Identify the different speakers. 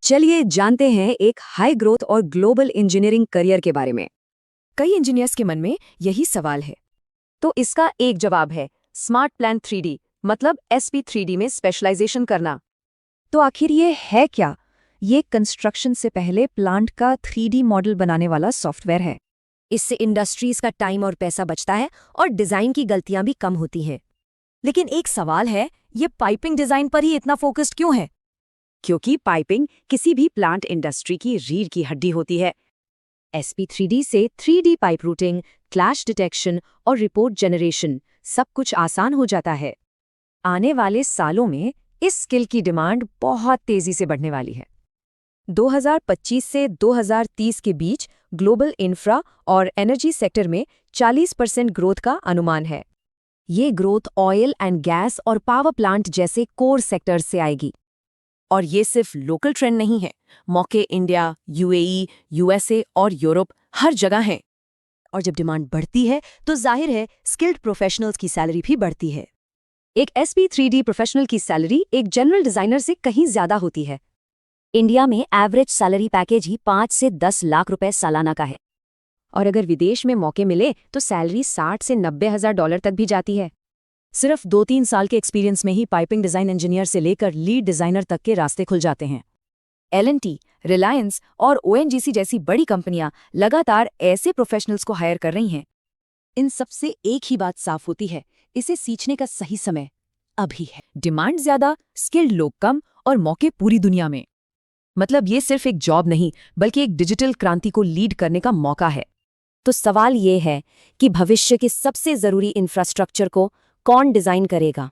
Speaker 1: चलिए जानते हैं एक हाई ग्रोथ और ग्लोबल इंजीनियरिंग करियर के बारे में।
Speaker 2: कई इंजीनियर्स के मन में यही सवाल है।
Speaker 1: तो इसका एक जवाब है स्मार्ट प्लान 3D, मतलब SP3D में स्पेशलाइजेशन करना।
Speaker 2: तो आखिर ये है क्या? ये कंस्ट्रक्शन से पहले प्लांट का 3D मॉडल बनाने वाला सॉफ्टवेयर है।
Speaker 3: इससे इंडस्ट्रीज का टाइम और पैसा बचता है और डिजाइन की गलतियां भी कम होती हैं।
Speaker 2: लेकिन एक सवाल है, ये पाइपिंग डिजाइन पर ही इतना फोकस्ड क्यों है?
Speaker 1: क्योंकि पाइपिंग किसी भी प्लांट इंडस्ट्री की रीढ़ की हड्डी होती है। SP3D से 3D pipe routing, clash detection और रिपोर्ट जनरेशन सब कुछ आसान हो जाता है।
Speaker 2: आने वाले सालों में इस स्किल की डिमांड बहुत तेजी से बढ़ने वाली है। 2025 से 2030 के बीच ग्लोबल इंफ्रा और एनर्जी सेक्टर में 40% ग्रोथ का अनुमान है।
Speaker 1: ये ग्रोथ ऑयल एंड गैस और पावर प्लांट जैसे कोर सेक्टर्स से आएगी।
Speaker 3: और ये सिर्फ लोकल ट्रेंड नहीं है, मौके इंडिया, UAE, USA और यूरोप हर जगह हैं। और जब डिमांड बढ़ती है तो जाहिर है स्किल्ड प्रोफेशनल्स की सैलरी भी बढ़ती है।
Speaker 1: एक SP3D प्रोफेशनल की सैलरी एक जनरल डिजाइनर से कहीं ज्यादा होती है।
Speaker 3: इंडिया में एवरेज सैलरी पैकेज ही 5 से 10 लाख रुपए सालाना का है।
Speaker 1: और अगर विदेश में मौके मिले तो सैलरी 60 से 90 हज़ार डॉलर तक भी जाती है। सिर्फ 2-3 साल के एक्सपीरियंस में ही पाइपिंग डिजाइन इंजीनियर से लेकर लीड डिजाइनर तक के रास्ते खुल जाते हैं।
Speaker 2: L&T, रिलायंस और ONGC जैसी बड़ी कंपनियां लगातार ऐसे प्रोफेशनल्स को हायर कर रही हैं।
Speaker 1: इन सबसे एक ही बात साफ होती है, इसे सीखने का सही समय अभी है।
Speaker 2: डिमांड ज्यादा, स्किल्ड लोग कम और मौके पूरी दुनिया में। मतलब ये सिर्फ एक जॉब नहीं, बल्कि एक डिजिटल क्रांति को लीड करने का मौका है।
Speaker 3: तो सवाल ये है कि भविष्य के सबसे जरूरी इंफ्रास्ट्रक्चर को कौन डिजाइन करेगा?